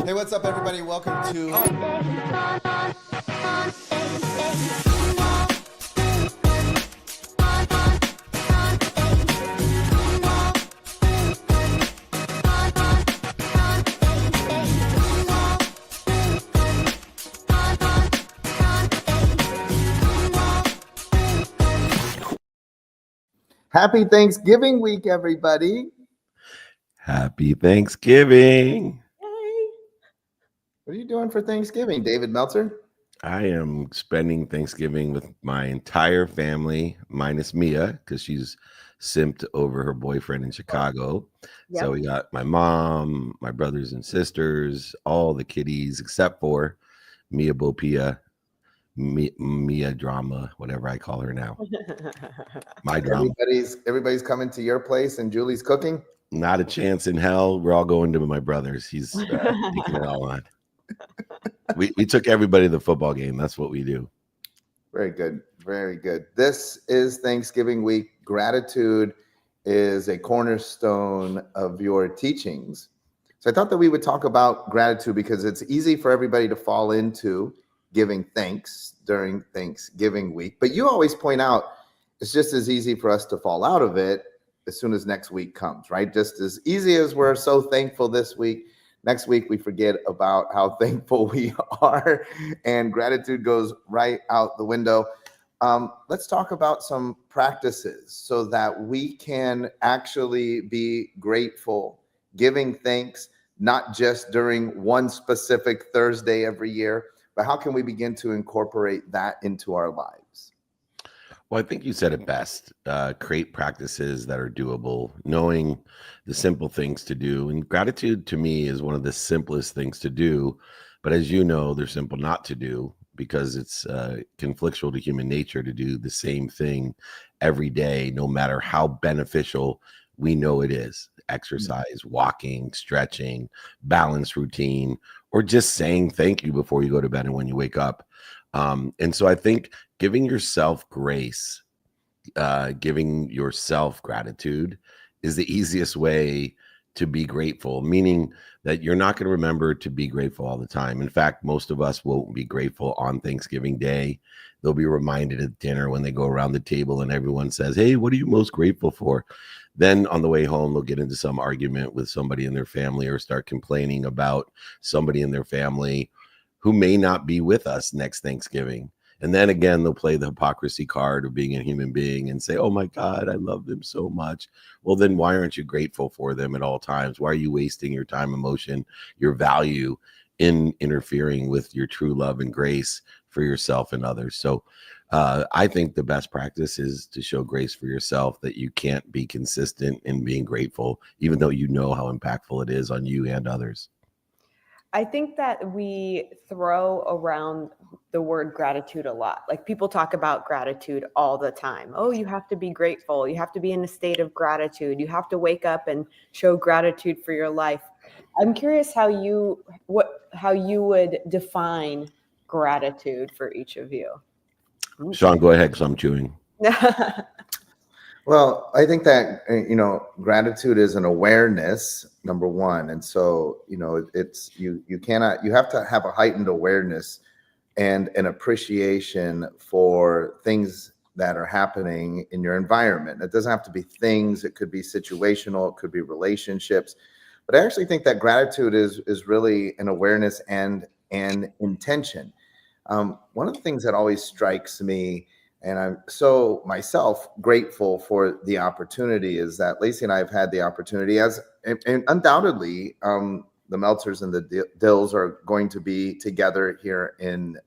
Hey, what's up, everybody? Welcome to Happy Thanksgiving week, everybody. Happy Thanksgiving. What are you doing for Thanksgiving, David Meltzer? I am spending Thanksgiving with my entire family, minus Mia, because she's simped over her boyfriend in Chicago. Yep. So we got my mom, my brothers and sisters, all the kiddies, except for Mia Bopia, Mia Drama, whatever I call her now. My drama. Everybody's coming to your place and Julie's cooking? Not a chance in hell. We're all going to my brother's. He's taking it all on. We took everybody to the football game. That's what we do. Very good. Very good. This is Thanksgiving week. Gratitude is a cornerstone of your teachings. So I thought that we would talk about gratitude because it's easy for everybody to fall into giving thanks during Thanksgiving week. But you always point out it's just as easy for us to fall out of it as soon as next week comes, right? Just as easy as we're so thankful this week, next week we forget about how thankful we are and gratitude goes right out the window. Let's talk about some practices so that we can actually be grateful, giving thanks, not just during one specific Thursday every year, but how can we begin to incorporate that into our lives? Well, I think you said it best. Create practices that are doable, knowing the simple things to do. And gratitude to me is one of the simplest things to do. But as you know, they're simple not to do because it's conflictual to human nature to do the same thing every day, no matter how beneficial we know it is. Exercise, walking, stretching, balance routine, or just saying thank you before you go to bed and when you wake up. And so I think giving yourself grace, giving yourself gratitude is the easiest way to be grateful, meaning that you're not going to remember to be grateful all the time. In fact, most of us won't be grateful on Thanksgiving Day. They'll be reminded at dinner when they go around the table and everyone says, "Hey, what are you most grateful for?" Then on the way home, they'll get into some argument with somebody in their family or start complaining about somebody in their family who may not be with us next Thanksgiving. And then again, they'll play the hypocrisy card of being a human being and say, "Oh my God, I love them so much." Well, then why aren't you grateful for them at all times? Why are you wasting your time, emotion, your value in interfering with your true love and grace for yourself and others? So I think the best practice is to show grace for yourself, that you can't be consistent in being grateful, even though you know how impactful it is on you and others. I think that we throw around the word gratitude a lot. Like people talk about gratitude all the time. Oh, you have to be grateful. You have to be in a state of gratitude. You have to wake up and show gratitude for your life. I'm curious how you would define gratitude for each of you. Shawn, go ahead because I'm chewing. Well, I think that, gratitude is an awareness, number one. And so, it's, you have to have a heightened awareness and an appreciation for things that are happening in your environment. It doesn't have to be things. It could be situational. It could be relationships. But I actually think that gratitude is really an awareness and an intention. One of the things that always strikes me, and I'm so myself grateful for the opportunity, is that Lacey and I have had the opportunity, and undoubtedly the Meltzers and the Dills are going to be together here in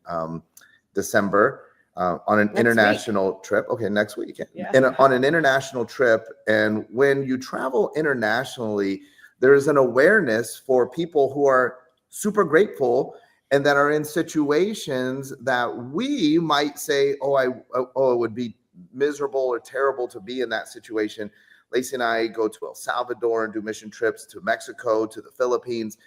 December on an international trip. Okay, next week. Yeah. On an international trip. And when you travel internationally, there's an awareness for people who are super grateful and that are in situations that we might say, oh, it would be miserable or terrible to be in that situation. Lacey and I go to El Salvador and do mission trips to Mexico, to the Philippines.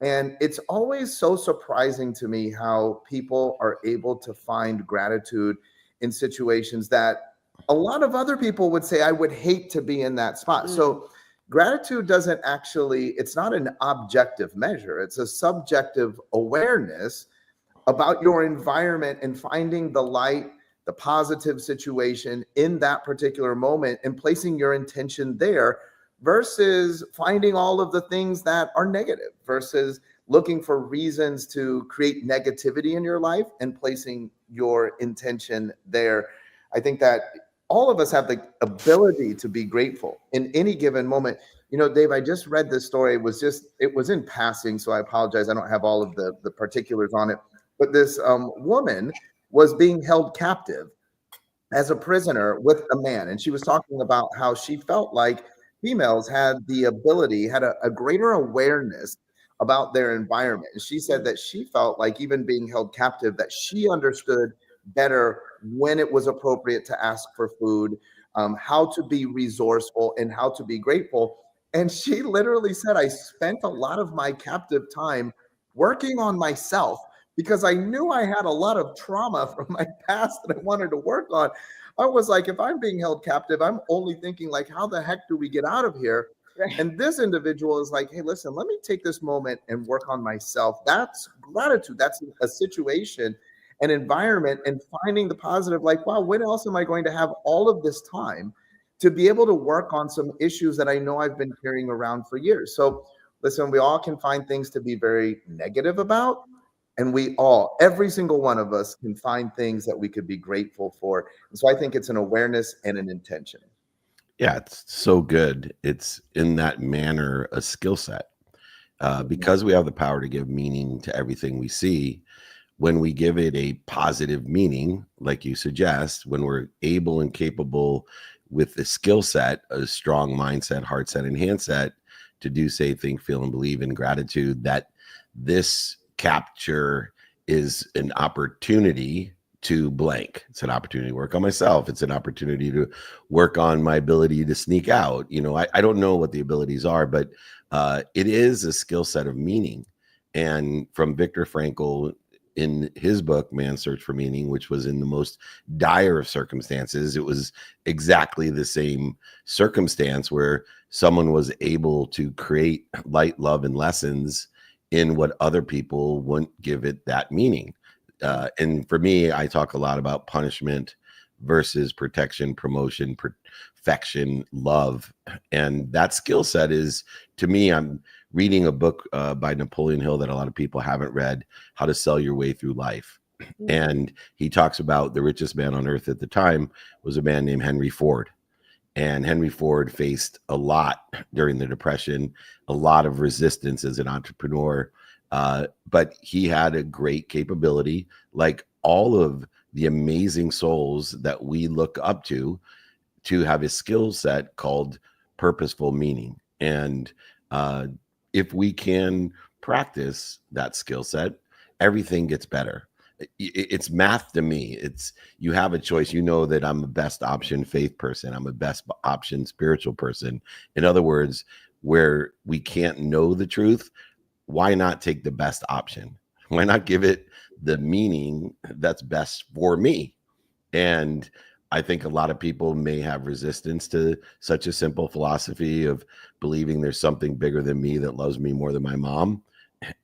And it's always so surprising to me how people are able to find gratitude in situations that a lot of other people would say, I would hate to be in that spot. So Gratitude doesn't actually, it's not an objective measure. It's a subjective awareness about your environment and finding the light, the positive situation in that particular moment and placing your intention there versus finding all of the things that are negative, versus looking for reasons to create negativity in your life and placing your intention there. I think that all of us have the ability to be grateful in any given moment. You know, Dave, I just read this story. It was in passing, so I apologize. I don't have all of the particulars on it. But this woman was being held captive as a prisoner with a man. And she was talking about how she felt like females had the ability, had a greater awareness about their environment. And she said that she felt like, even being held captive, that she understood better when it was appropriate to ask for food, how to be resourceful, and how to be grateful. And she literally said, I spent a lot of my captive time working on myself because I knew I had a lot of trauma from my past that I wanted to work on. I was like, if I'm being held captive, I'm only thinking like, how the heck do we get out of here? Right. And this individual is like, hey, listen, let me take this moment and work on myself. That's gratitude. That's a situation, an environment, and finding the positive, like, wow, when else am I going to have all of this time to be able to work on some issues that I know I've been carrying around for years? So listen, we all can find things to be very negative about. And we all, every single one of us, can find things that we could be grateful for. And so I think it's an awareness and an intention. Yeah, it's so good. It's in that manner a skill set. Because we have the power to give meaning to everything we see, when we give it a positive meaning, like you suggest, when we're able and capable with the skill set, a strong mindset, heart set, and hand set to do, say, think, feel, and believe in gratitude, that this capture is an opportunity to blank. It's an opportunity to work on myself. It's an opportunity to work on my ability to sneak out. You know, I don't know what the abilities are, but it is a skill set of meaning. And from Viktor Frankl, in his book, Man's Search for Meaning, which was in the most dire of circumstances, it was exactly the same circumstance where someone was able to create light, love, and lessons in what other people wouldn't give it that meaning. And for me, I talk a lot about punishment versus protection, promotion, perfection, love. And that skill set is, to me, I'm reading a book by Napoleon Hill that a lot of people haven't read, How to Sell Your Way Through Life. And he talks about the richest man on earth at the time was a man named Henry Ford. And Henry Ford faced a lot during the Depression, a lot of resistance as an entrepreneur. But he had a great capability, like all of the amazing souls that we look up to have a skill set called purposeful meaning. And if we can practice that skill set, everything gets better. It's math to me. It's, you have a choice. You know that I'm a best option faith person. I'm a best option spiritual person. In other words, where we can't know the truth, why not take the best option? Why not give it the meaning that's best for me? And I think a lot of people may have resistance to such a simple philosophy of believing there's something bigger than me that loves me more than my mom.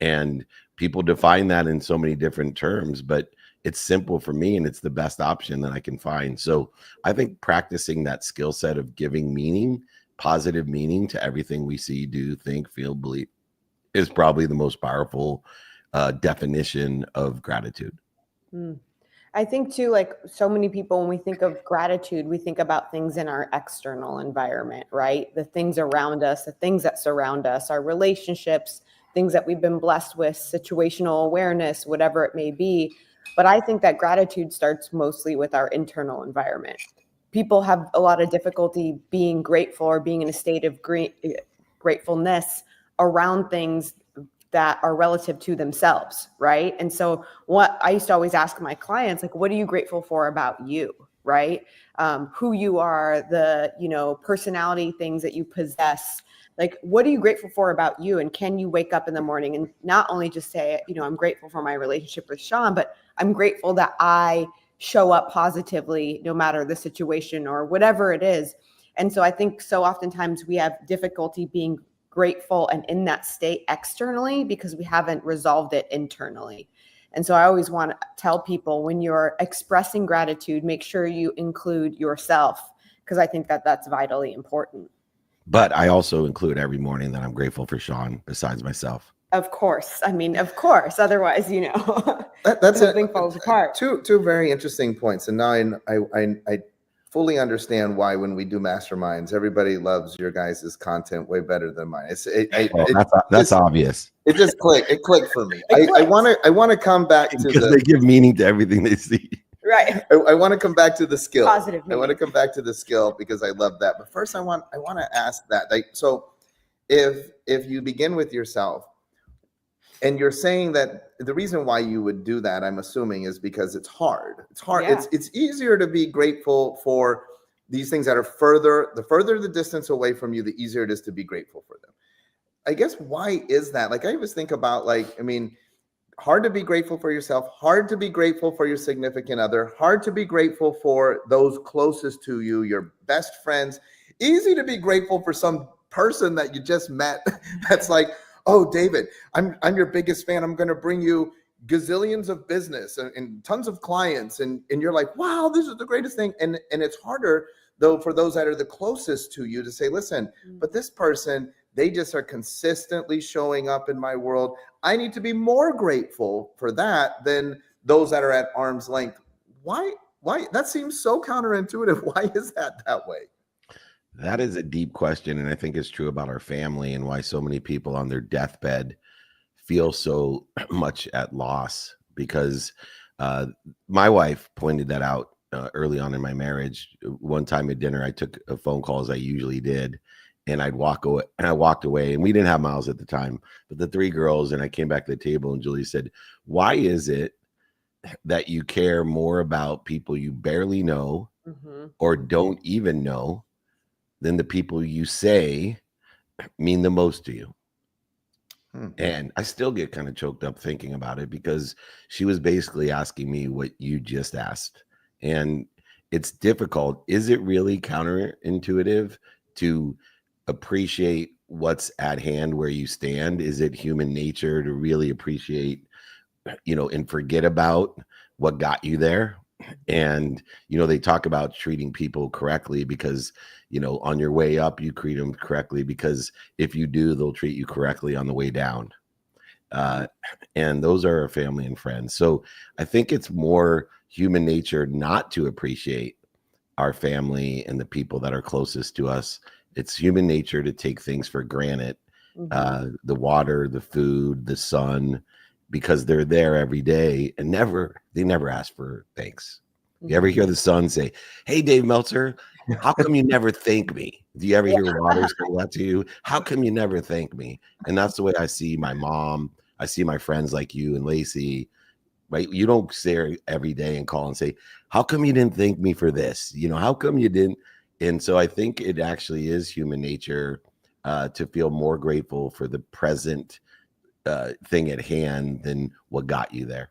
And people define that in so many different terms, but it's simple for me and it's the best option that I can find. So I think practicing that skill set of giving meaning, positive meaning to everything we see, do, think, feel, believe is probably the most powerful definition of gratitude. I think too, like so many people, when we think of gratitude, we think about things in our external environment, right? The things around us, the things that surround us, our relationships, things that we've been blessed with, situational awareness, whatever it may be. But I think that gratitude starts mostly with our internal environment. People have a lot of difficulty being grateful or being in a state of gratefulness around things that are relative to themselves, right? And so what I used to always ask my clients, like, what are you grateful for about you, right? Who you are, the, personality things that you possess. Like, what are you grateful for about you? And can you wake up in the morning and not only just say, I'm grateful for my relationship with Shawn, but I'm grateful that I show up positively no matter the situation or whatever it is. And so I think so oftentimes we have difficulty being grateful and in that state externally because we haven't resolved it internally. And so I always want to tell people, when you're expressing gratitude, make sure you include yourself, because I think that that's vitally important. But I also include every morning that I'm grateful for Shawn besides myself. Of course. I mean, of course. Otherwise, That's something falls apart. Two very interesting points. And now I fully understand why when we do masterminds, everybody loves your guys' content way better than mine. That's obvious. It just clicked. It clicked for me. I want to come back to because they give meaning to everything they see. Right. I want to come back to the skill. Positive meaning. I want to come back to the skill because I love that. But first, I want to ask that. So, if you begin with yourself, and you're saying that the reason why you would do that, I'm assuming, is because it's hard. It's hard. Yeah. It's easier to be grateful for these things that are further the distance away from you, the easier it is to be grateful for them. I guess, why is that? Like, I always think about, hard to be grateful for yourself, hard to be grateful for your significant other, hard to be grateful for those closest to you, your best friends. Easy to be grateful for some person that you just met that's like, oh, David, I'm your biggest fan. I'm going to bring you gazillions of business and tons of clients. And you're like, wow, this is the greatest thing. And it's harder, though, for those that are the closest to you to say, listen, but this person, they just are consistently showing up in my world. I need to be more grateful for that than those that are at arm's length. Why? That seems so counterintuitive. Why is that way? That is a deep question, and I think it's true about our family and why so many people on their deathbed feel so much at loss, because my wife pointed that out early on in my marriage. One time at dinner, I took a phone call, as I usually did, and I walked away, and we didn't have Miles at the time, but the three girls, and I came back to the table, and Julie said, why is it that you care more about people you barely know or don't even know than the people you say mean the most to you? And I still get kind of choked up thinking about it, because she was basically asking me what you just asked. And it's difficult. Is it really counterintuitive to appreciate what's at hand where you stand? Is it human nature to really appreciate, and forget about what got you there? And, they talk about treating people correctly because, on your way up, you treat them correctly, because if you do, they'll treat you correctly on the way down. And those are our family and friends. So I think it's more human nature not to appreciate our family and the people that are closest to us. It's human nature to take things for granted. The water, the food, the sun, because they're there every day and they never ask for thanks. You ever hear the sun say, hey, Dave Meltzer, how come you never thank me? Do you ever hear water say that to you? How come you never thank me? And that's the way I see my mom. I see my friends like you and Lacey, right? You don't sit there every day and call and say, how come you didn't thank me for this? How come you didn't? And so I think it actually is human nature to feel more grateful for the present thing at hand than what got you there.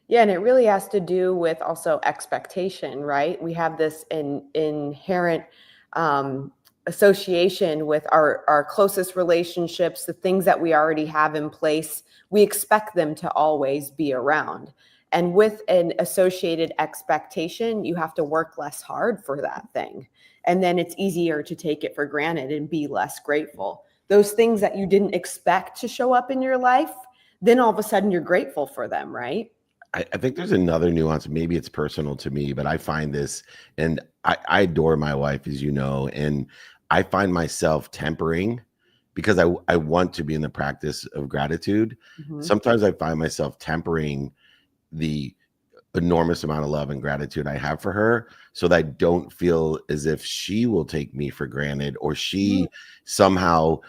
Yeah, and it really has to do with also expectation, right? We have this inherent association with our closest relationships, the things that we already have in place. We expect them to always be around. And with an associated expectation, you have to work less hard for that thing. And then it's easier to take it for granted and be less grateful. Those things that you didn't expect to show up in your life, then all of a sudden you're grateful for them, right? I think there's another nuance. Maybe it's personal to me, but I find this, and I adore my wife, as you know, and I find myself tempering because I want to be in the practice of gratitude. Sometimes I find myself tempering the enormous amount of love and gratitude I have for her, so that I don't feel as if she will take me for granted, or she somehow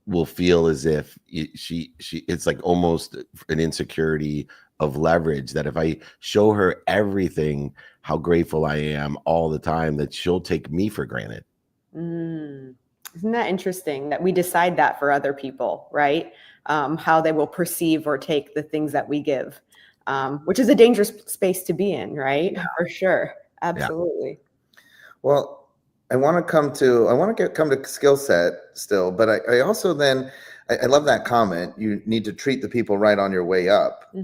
will feel as if it's like almost an insecurity of leverage, that if I show her everything, how grateful I am all the time, that she'll take me for granted. Isn't that interesting that we decide that for other people, right? How they will perceive or take the things that we give, which is a dangerous space to be in, right? Yeah. For sure. Absolutely. Yeah. Well, I want to come to skill set still, but I also then, I love that comment. You need to treat the people right on your way up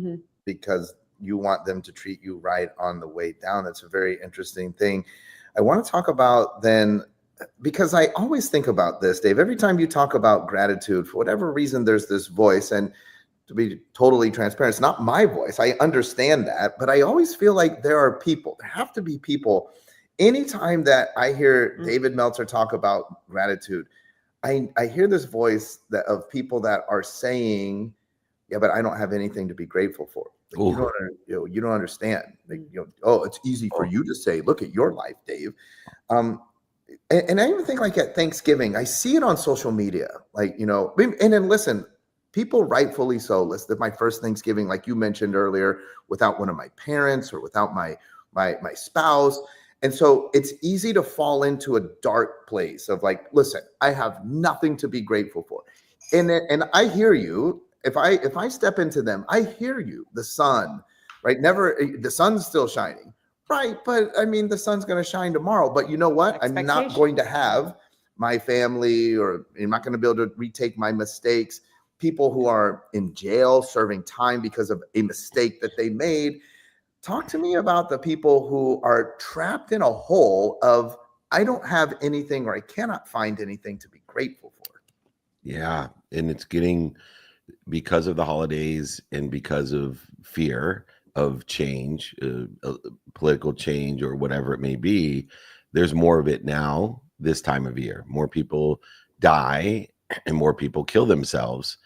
because you want them to treat you right on the way down. That's a very interesting thing. I want to talk about then, because I always think about this, Dave, every time you talk about gratitude, for whatever reason, there's this voice, and to be totally transparent, it's not my voice. I understand that, but I always feel like there have to be people. Anytime that I hear David Meltzer talk about gratitude, I hear this voice of people that are saying, yeah, but I don't have anything to be grateful for. Like, you don't understand. Like, oh, it's easy for you to say, look at your life, Dave. And I even think like at Thanksgiving, I see it on social media, like, and then listen, people rightfully so listed my first Thanksgiving, like you mentioned earlier, without one of my parents or without my spouse. And so it's easy to fall into a dark place of like, listen, I have nothing to be grateful for. And I hear you. If I step into them, I hear you. The sun, right? The sun's still shining. Right. But I mean, the sun's going to shine tomorrow. But you know what? I'm not going to have my family, or I'm not going to be able to retake my mistakes. People who are in jail serving time because of a mistake that they made. Talk to me about the people who are trapped in a hole of, I don't have anything, or I cannot find anything to be grateful for. Yeah. And it's getting, because of the holidays and because of fear of change, political change or whatever it may be, there's more of it now this time of year. More people die and more people kill themselves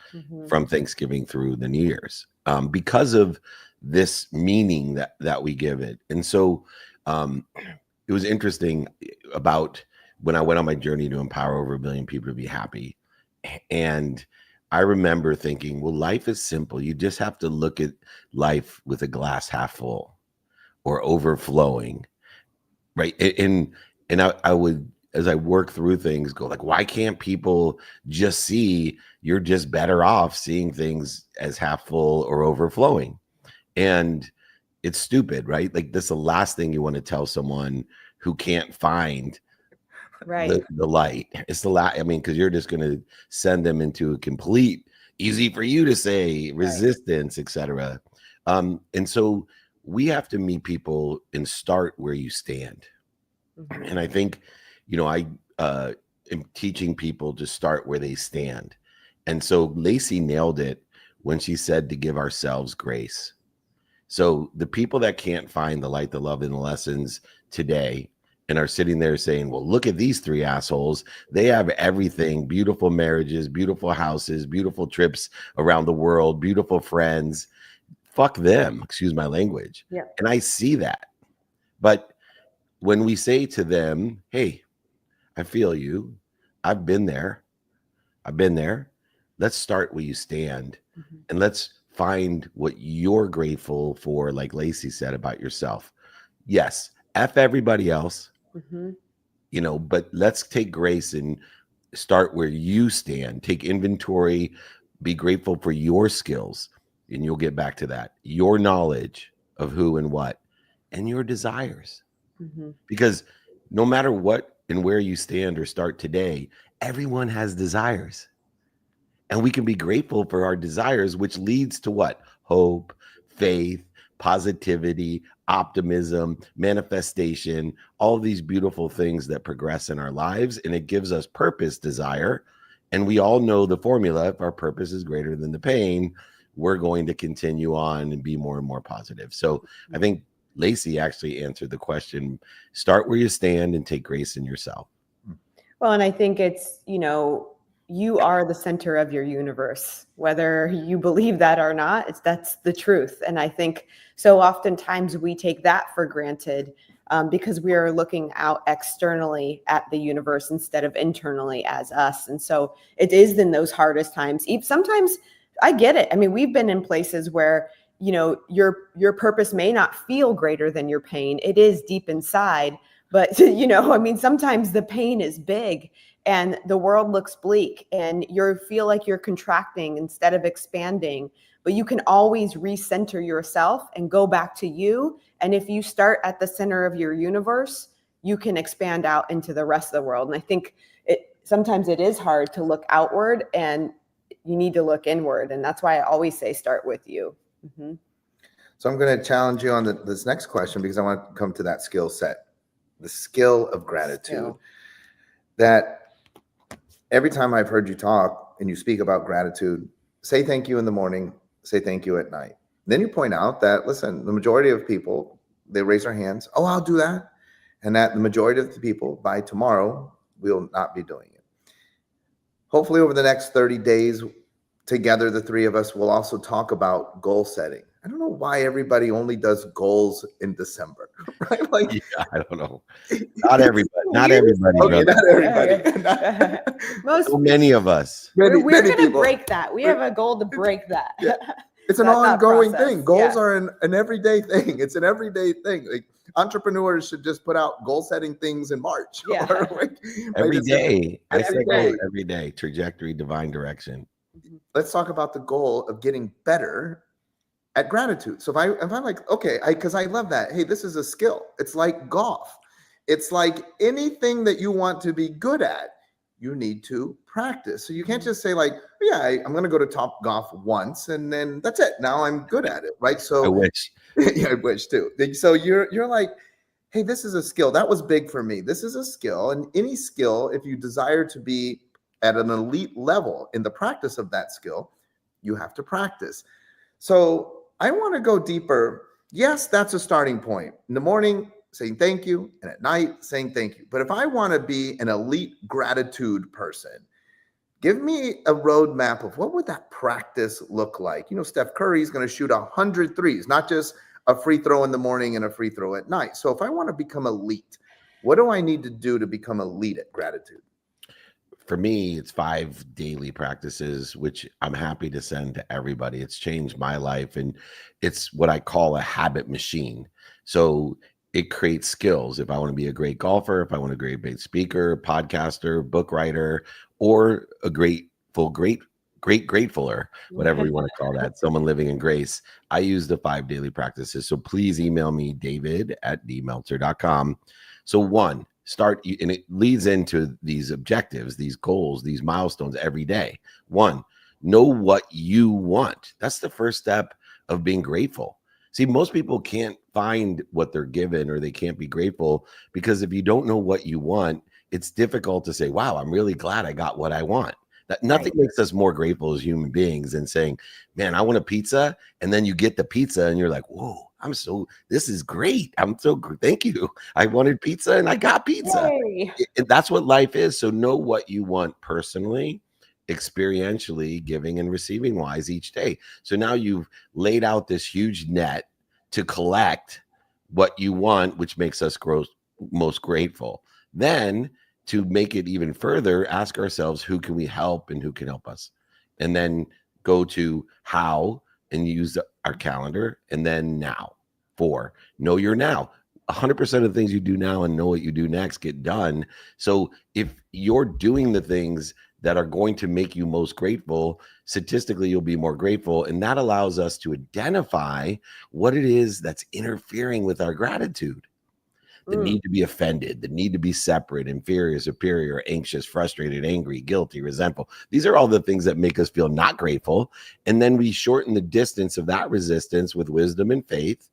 from Thanksgiving through the New Year's because of this meaning that we give it. And so it was interesting about when I went on my journey to empower over 1 billion people to be happy. And I remember thinking, well, life is simple. You just have to look at life with a glass half full or overflowing, right? And I would, as I work through things, go like, why can't people just see you're just better off seeing things as half full or overflowing? And it's stupid, right? Like, that's the last thing you want to tell someone who can't find the light. It's the last, I mean, because you're just going to send them into a complete, easy for you to say, resistance, etc. And so we have to meet people and start where you stand. And I think, I am teaching people to start where they stand. And so Lacey nailed it when she said to give ourselves grace. So the people that can't find the light, the love, and the lessons today, and are sitting there saying, well, look at these 3 assholes. They have everything: beautiful marriages, beautiful houses, beautiful trips around the world, beautiful friends. Fuck them. Excuse my language. Yeah. And I see that. But when we say to them, hey, I feel you. I've been there. Let's start where you stand and let's find what you're grateful for. Like Lacey said about yourself. Yes. F everybody else. But let's take grace and start where you stand. Take inventory, be grateful for your skills, and you'll get back to that. Your knowledge of who and what, and your desires. Because no matter what and where you stand or start today, everyone has desires. And we can be grateful for our desires, which leads to what? Hope, faith, positivity, optimism, manifestation, all of these beautiful things that progress in our lives. And it gives us purpose, desire. And we all know the formula. If our purpose is greater than the pain, we're going to continue on and be more and more positive. So I think Lacey actually answered the question. Start where you stand and take grace in yourself. Well, and I think it's, you are the center of your universe, whether you believe that or not. That's the truth. And I think so oftentimes we take that for granted because we are looking out externally at the universe instead of internally as us. And so it is in those hardest times. Sometimes I get it. I mean, we've been in places where, your purpose may not feel greater than your pain. It is deep inside. But, sometimes the pain is big and the world looks bleak and you feel like you're contracting instead of expanding, but you can always recenter yourself and go back to you. And if you start at the center of your universe, you can expand out into the rest of the world. And I think sometimes it is hard to look outward, and you need to look inward. And that's why I always say start with you. Mm-hmm. So I'm going to challenge you on this next question, because I want to come to that skill set, the skill of gratitude. That every time I've heard you talk and you speak about gratitude, say thank you in the morning, say thank you at night. Then you point out that, listen, the majority of people, they raise their hands, oh, I'll do that. And that the majority of the people by tomorrow will not be doing it. Hopefully over the next 30 days together, the three of us will also talk about goal setting. I don't know why everybody only does goals in December, right? Like, yeah, I don't know. Not everybody. Not everybody. Okay, not everybody. Most so many of us. We're going to people. break that. We have a goal to break that. Yeah. It's an ongoing thing. Goals are an everyday thing. It's an everyday thing. Like, entrepreneurs should just put out goal setting things in March. Yeah. Every day. I say day. every day. Trajectory, divine direction. Let's talk about the goal of getting better at gratitude. So if I'm like, okay, because I love that. Hey, this is a skill. It's like golf. It's like anything that you want to be good at, you need to practice. So you can't just say like, yeah, I'm going to go to Top Golf once and then that's it. Now I'm good at it, right? So I wish. Yeah, I wish too. So you're like, hey, this is a skill. That was big for me. This is a skill. And any skill, if you desire to be at an elite level in the practice of that skill, you have to practice. So I want to go deeper. Yes, that's a starting point. In the morning, saying thank you, and at night, saying thank you. But if I want to be an elite gratitude person, give me a roadmap of what would that practice look like? You know, Steph Curry is going to shoot 100 threes, not just a free throw in the morning and a free throw at night. So if I want to become elite, what do I need to do to become elite at gratitude? For me, it's 5 daily practices, which I'm happy to send to everybody. It's changed my life, and it's what I call a habit machine. So it creates skills. If I want to be a great golfer, if I want to be a great speaker, podcaster, book writer, or a gratefuler, whatever we want to call that, someone living in grace, I use the 5 daily practices. So please email me, david@dmeltzer.com. So 1, start, and it leads into these objectives, these goals, these milestones every day. 1, know what you want. That's the first step of being grateful. See, most people can't find what they're given, or they can't be grateful, because if you don't know what you want, it's difficult to say, wow, I'm really glad I got what I want. That nothing makes us more grateful as human beings than saying, man, I want a pizza. And then you get the pizza and you're like, whoa, this is great. Thank you. I wanted pizza and I got pizza. That's what life is. So know what you want personally, experientially, giving and receiving wise each day. So now you've laid out this huge net to collect what you want, which makes us most grateful. Then to make it even further, ask ourselves, who can we help and who can help us? And then go to how and use our calendar. And then now. 4, know your now. 100% of the things you do now and know what you do next get done. So if you're doing the things that are going to make you most grateful, statistically, you'll be more grateful. And that allows us to identify what it is that's interfering with our gratitude. The need to be offended, the need to be separate, inferior, superior, anxious, frustrated, angry, guilty, resentful. These are all the things that make us feel not grateful. And then we shorten the distance of that resistance with wisdom and faith,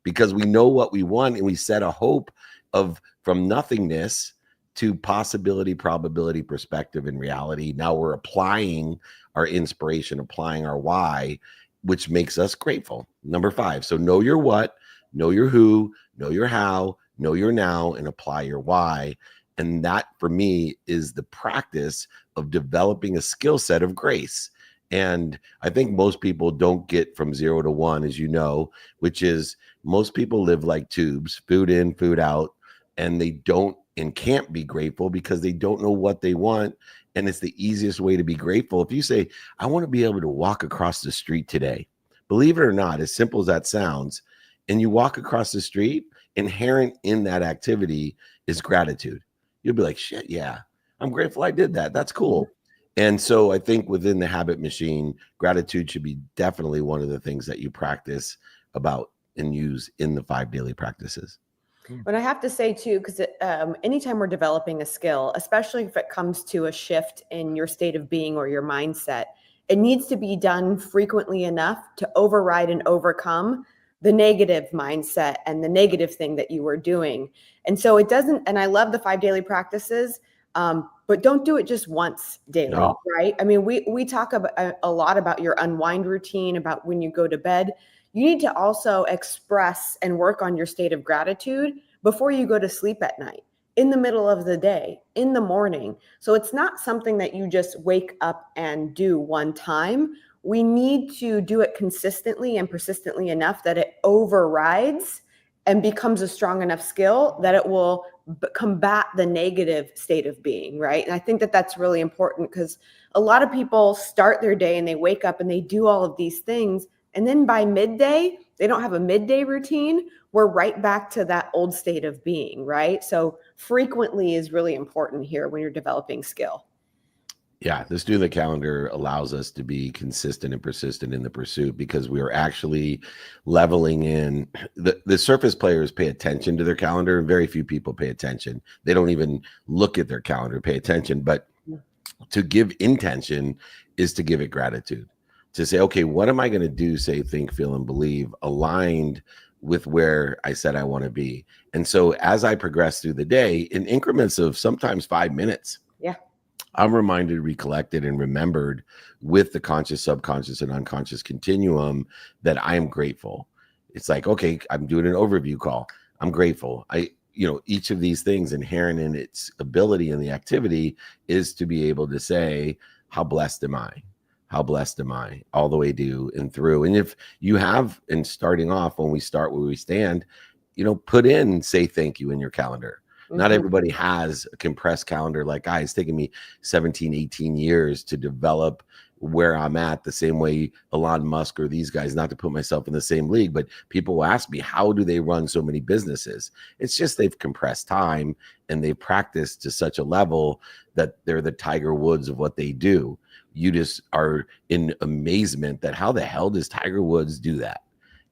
because we know what we want, and we set a hope from nothingness to possibility, probability, perspective, and reality. Now we're applying our inspiration, applying our why, which makes us grateful. Number 5. So know your what, know your who, know your how, know your now, and apply your why. And that, for me, is the practice of developing a skill set of grace. And I think most people don't get from 0 to 1, as you know, which is most people live like tubes, food in, food out, and they don't and can't be grateful because they don't know what they want. And it's the easiest way to be grateful. If you say, I want to be able to walk across the street today, believe it or not, as simple as that sounds, and you walk across the street, inherent in that activity is gratitude. You'll be like, shit, yeah, I'm grateful I did that. That's cool. And so I think within the habit machine, gratitude should be definitely one of the things that you practice about and use in the 5 daily practices. But I have to say too, because anytime we're developing a skill, especially if it comes to a shift in your state of being or your mindset, it needs to be done frequently enough to override and overcome the negative mindset and the negative thing that you were doing. And so it doesn't, and I love the 5 daily practices, but don't do it just once daily, No. right? I mean, we talk about a lot about your unwind routine, about when you go to bed. You need to also express and work on your state of gratitude before you go to sleep at night, in the middle of the day, in the morning. So it's not something that you just wake up and do one time. We need to do it consistently and persistently enough that it overrides and becomes a strong enough skill that it will combat the negative state of being, right? And I think that that's really important, because a lot of people start their day and they wake up and they do all of these things. And then by midday, they don't have a midday routine. We're right back to that old state of being, right? So frequently is really important here when you're developing skill. Yeah, this doing the calendar allows us to be consistent and persistent in the pursuit, because we are actually leveling in. The surface players pay attention to their calendar, and very few people pay attention. They don't even look at their calendar, pay attention. But to give intention is to give it gratitude. To say, okay, what am I going to do, say, think, feel, and believe, aligned with where I said I want to be. And so as I progress through the day in increments of sometimes 5 minutes, I'm reminded, recollected, and remembered with the conscious, subconscious, and unconscious continuum that I am grateful. It's like, okay, I'm doing an overview call. I'm grateful. Each of these things inherent in its ability and the activity is to be able to say, how blessed am I? How blessed am I all the way to and through? And if you have, and starting off, when we start where we stand, put in, say thank you in your calendar. Not everybody has a compressed calendar like I. It's taken me 17, 18 years to develop where I'm at, the same way Elon Musk or these guys, not to put myself in the same league, but people will ask me, how do they run so many businesses? It's just they've compressed time and they've practiced to such a level that they're the Tiger Woods of what they do. You just are in amazement that how the hell does Tiger Woods do that?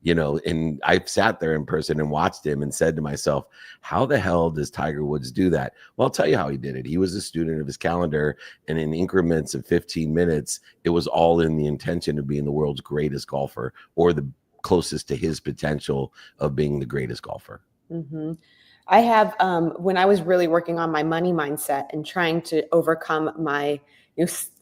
And I've sat there in person and watched him and said to myself, how the hell does Tiger Woods do that? Well, I'll tell you how he did it. He was a student of his calendar, and in increments of 15 minutes, it was all in the intention of being the world's greatest golfer, or the closest to his potential of being the greatest golfer. Mm-hmm. I have, when I was really working on my money mindset and trying to overcome my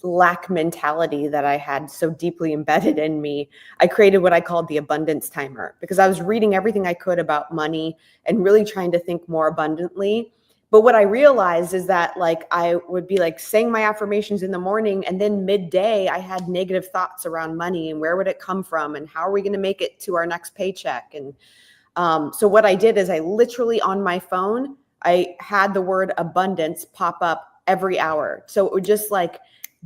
lack mentality that I had so deeply embedded in me, I created what I called the abundance timer, because I was reading everything I could about money and really trying to think more abundantly. But what I realized is that I would be saying my affirmations in the morning, and then midday I had negative thoughts around money and where would it come from and how are we going to make it to our next paycheck. And so what I did is I literally on my phone, I had the word abundance pop up every hour. So it would just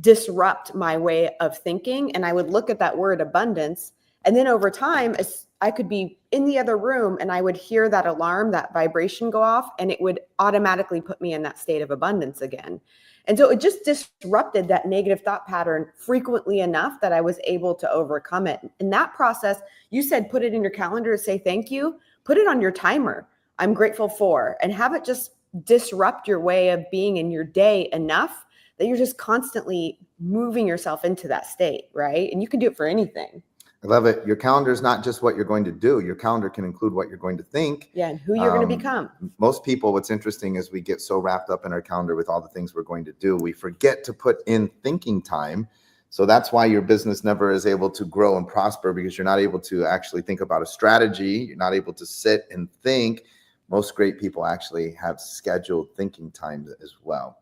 disrupt my way of thinking. And I would look at that word abundance. And then over time, I could be in the other room and I would hear that alarm, that vibration go off, and it would automatically put me in that state of abundance again. And so it just disrupted that negative thought pattern frequently enough that I was able to overcome it. In that process, you said, put it in your calendar to say thank you, put it on your timer. I'm grateful for, and have it just disrupt your way of being in your day enough that you're just constantly moving yourself into that state, right? And you can do it for anything. I love it. Your calendar is not just what you're going to do. Your calendar can include what you're going to think. Yeah, and who you're going to become. Most people, what's interesting is we get so wrapped up in our calendar with all the things we're going to do, we forget to put in thinking time. So that's why your business never is able to grow and prosper, because you're not able to actually think about a strategy. You're not able to sit and think. Most great people actually have scheduled thinking times as well.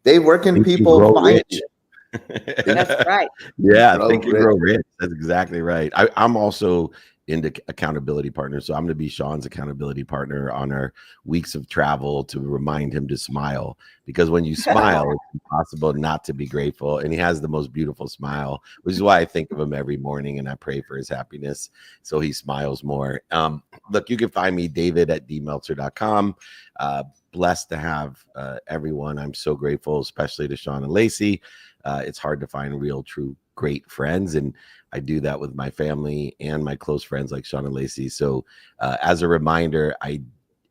Dave, where can people find you? That's right. Yeah, think and grow rich. That's exactly right. I'm also into accountability partners. So I'm going to be Shawn's accountability partner on our weeks of travel to remind him to smile, because when you smile, it's impossible not to be grateful. And he has the most beautiful smile, which is why I think of him every morning and I pray for his happiness so he smiles more. Look, you can find me, david@dmeltzer.com. Blessed to have everyone. I'm so grateful, especially to Shawn and Lacey. It's hard to find real, true, great friends. And I do that with my family and my close friends like Shawn and Lacey. So as a reminder, I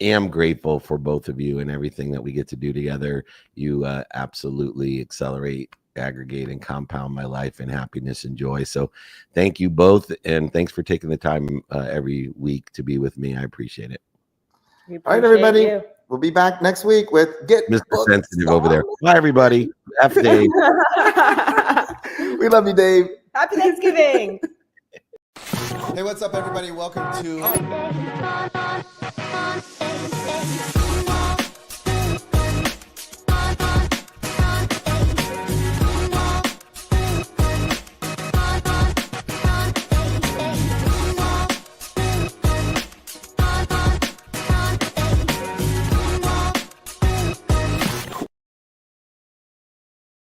am grateful for both of you and everything that we get to do together. You absolutely accelerate, aggregate, and compound my life in happiness and joy. So thank you both. And thanks for taking the time every week to be with me. I appreciate it. All right, everybody. We'll be back next week with Get Mr. Booked Sensitive over there. Bye, everybody. F Dave. We love you, Dave. Happy Thanksgiving. Hey, what's up, everybody? Welcome to